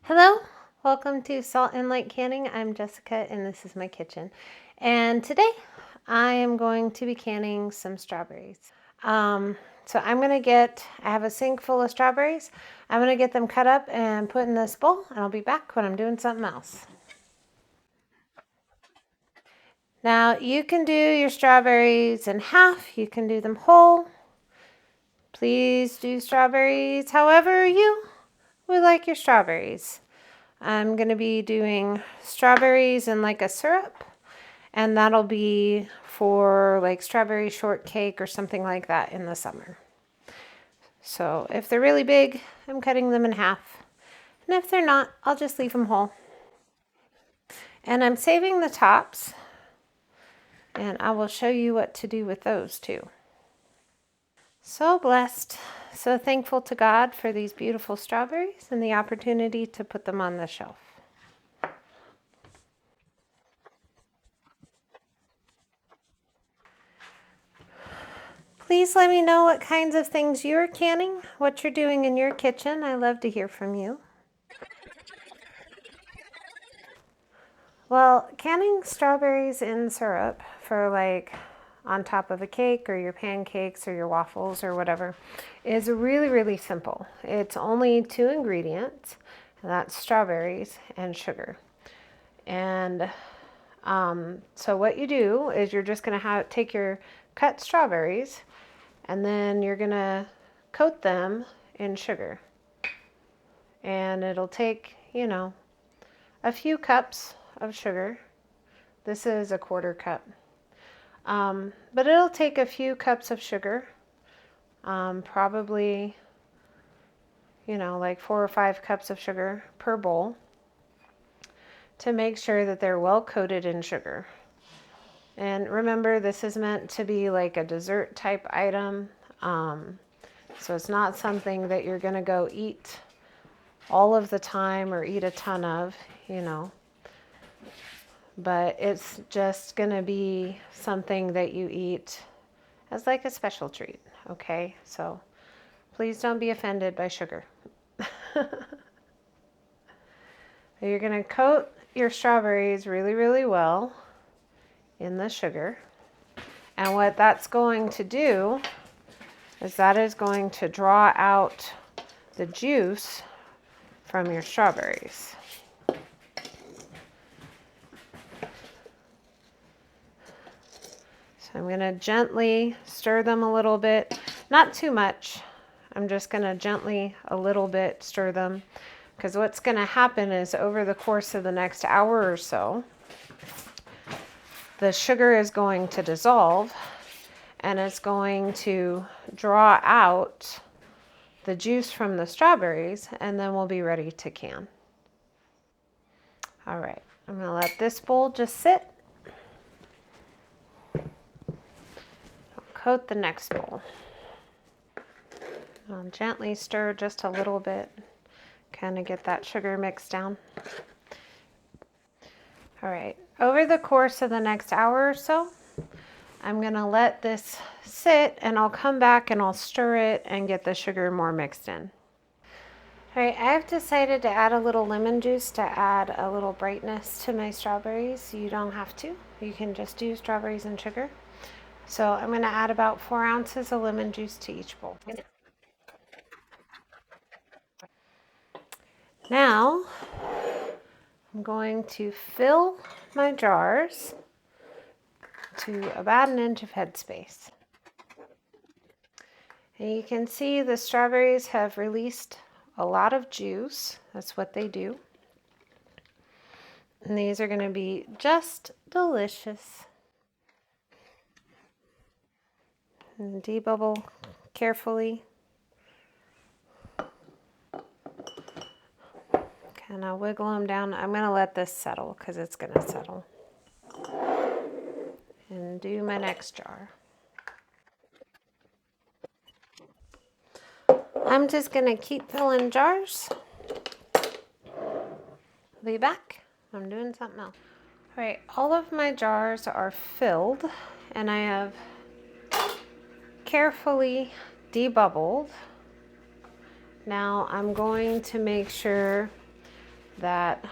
Hello, welcome to Salt and Light Canning. I'm Jessica and this is my kitchen. And today I am going to be canning some strawberries. So I have a sink full of strawberries. I'm going to get them cut up and put in this bowl, and I'll be back when I'm doing something else. Now you can do your strawberries in half, you can do them whole. Please do strawberries however you would like your strawberries. I'm going to be doing strawberries in like a syrup, and that'll be for like strawberry shortcake or something like that in the summer. So if they're really big, I'm cutting them in half. And if they're not, I'll just leave them whole. And I'm saving the tops, and I will show you what to do with those too. So blessed, so thankful to God for these beautiful strawberries and the opportunity to put them on the shelf. Please let me know what kinds of things you're canning, what you're doing in your kitchen. I love to hear from you. Well, canning strawberries in syrup for like on top of a cake or your pancakes or your waffles or whatever is really, really simple. It's only 2 ingredients, and that's strawberries and sugar. And so what you do is you're just going to take your cut strawberries, and then you're going to coat them in sugar. And it'll take, a few cups of sugar. This is a 1/4 cup. But it'll take a few cups of sugar, probably, like 4 or 5 cups of sugar per bowl, to make sure that they're well coated in sugar. And remember, this is meant to be like a dessert type item. So it's not something that you're going to go eat all of the time or eat a ton of, But it's just going to be something that you eat as like a special treat, okay? So please don't be offended by sugar. You're going to coat your strawberries really, really well in the sugar. And what that's going to do is that is going to draw out the juice from your strawberries. So I'm going to gently stir them a little bit, not too much. I'm just going to gently a little bit stir them, because what's going to happen is over the course of the next hour or so, the sugar is going to dissolve and it's going to draw out the juice from the strawberries, and then we'll be ready to can. All right, I'm going to let this bowl just sit. I'll coat the next bowl. I'll gently stir just a little bit, kind of get that sugar mixed down. All right, over the course of the next hour or so, I'm going to let this sit, and I'll come back and I'll stir it and get the sugar more mixed in. All right, I've decided to add a little lemon juice to add a little brightness to my strawberries. You don't have to. You can just do strawberries and sugar. So I'm going to add about 4 ounces of lemon juice to each bowl. Now, I'm going to fill my jars to about 1 inch of headspace. And you can see the strawberries have released a lot of juice. That's what they do. And these are going to be just delicious. And debubble carefully. Kind of wiggle them down. I'm going to let this settle because it's going to settle. And do my next jar. I'm just going to keep filling jars. Be back. I'm doing something else. All right, all of my jars are filled, and I have carefully debubbled. Now I'm going to make sure that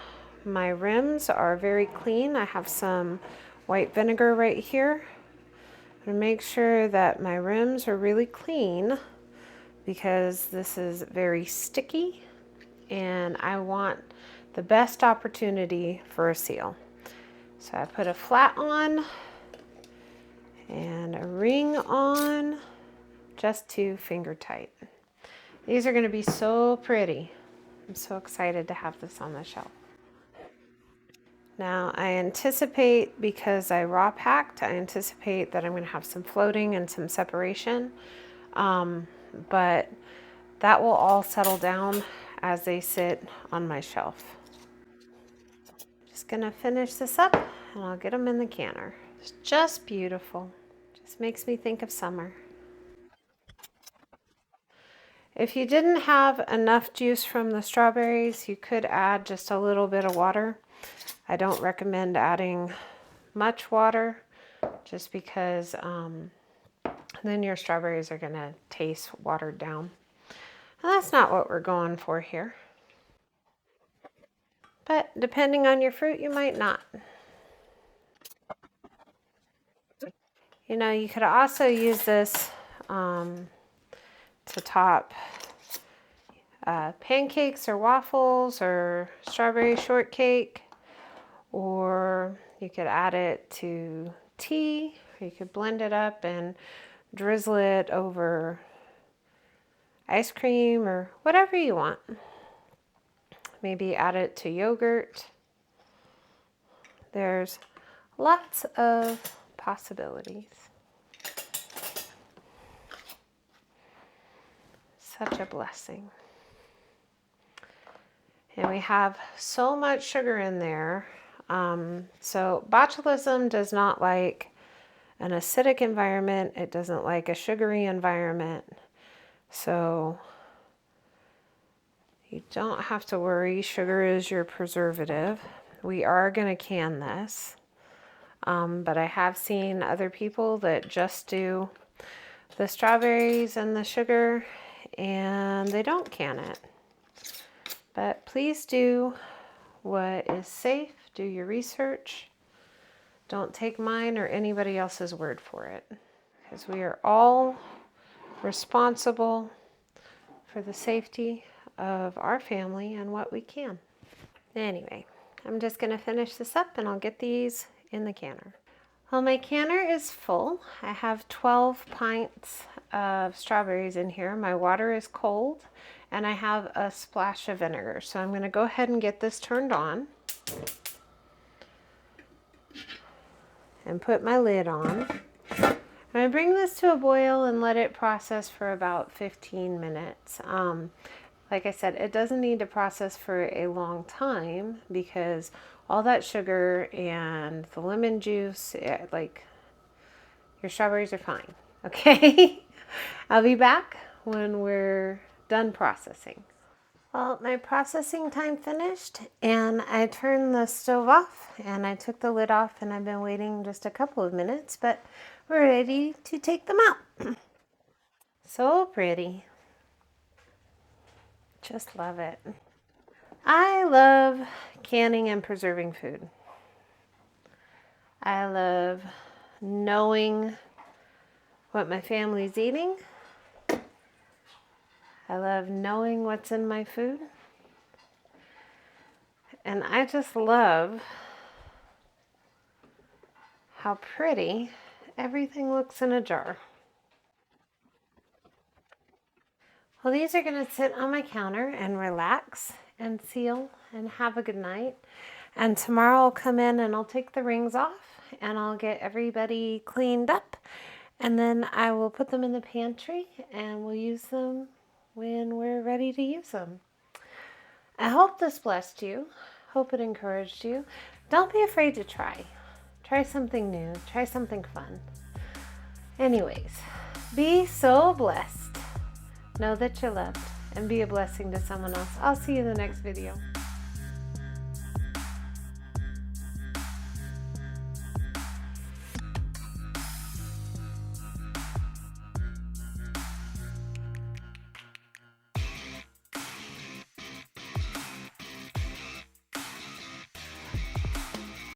my rims are very clean. I have some white vinegar right here to make sure that my rims are really clean, because this is very sticky and I want the best opportunity for a seal. So I put a flat on and a ring on, just to finger tight. These are going to be so pretty. I'm so excited to have this on the shelf. Now I anticipate, because I raw packed, I anticipate that I'm going to have some floating and some separation. But that will all settle down as they sit on my shelf. Just gonna finish this up and I'll get them in the canner. It's just beautiful. Just makes me think of summer. If you didn't have enough juice from the strawberries, you could add just a little bit of water. I don't recommend adding much water, just because then your strawberries are gonna taste watered down. And that's not what we're going for here. But depending on your fruit, you might not. You know, you could also use this to top pancakes or waffles or strawberry shortcake, or you could add it to tea, or you could blend it up and drizzle it over ice cream or whatever you want. Maybe add it to yogurt. There's lots of possibilities. Such a blessing. And we have so much sugar in there. So botulism does not like an acidic environment. It doesn't like a sugary environment. So you don't have to worry. Sugar is your preservative. We are going to can this. But I have seen other people that just do the strawberries and the sugar and they don't can it. But please do what is safe. Do your research. Don't take mine or anybody else's word for it, because we are all responsible for the safety of our family and what we can. Anyway, I'm just going to finish this up and I'll get these in the canner. Well, my canner is full. I have 12 pints of strawberries in here. My water is cold and I have a splash of vinegar. So I'm going to go ahead and get this turned on and put my lid on. I'm going to bring this to a boil and let it process for about 15 minutes. Like I said, it doesn't need to process for a long time, because all that sugar and the lemon juice, like, your strawberries are fine. Okay? I'll be back when we're done processing. Well, my processing time finished and I turned the stove off and I took the lid off, and I've been waiting just a couple of minutes, but we're ready to take them out. So pretty. Just love it. I love canning and preserving food. I love knowing what my family's eating. I love knowing what's in my food. And I just love how pretty everything looks in a jar. Well, these are going to sit on my counter and relax and seal and have a good night. And tomorrow I'll come in and I'll take the rings off and I'll get everybody cleaned up. And then I will put them in the pantry and we'll use them when we're ready to use them. I hope this blessed you. Hope it encouraged you. Don't be afraid to try. Try something new. Try something fun. Anyways, be so blessed. Know that you're loved and be a blessing to someone else. I'll see you in the next video.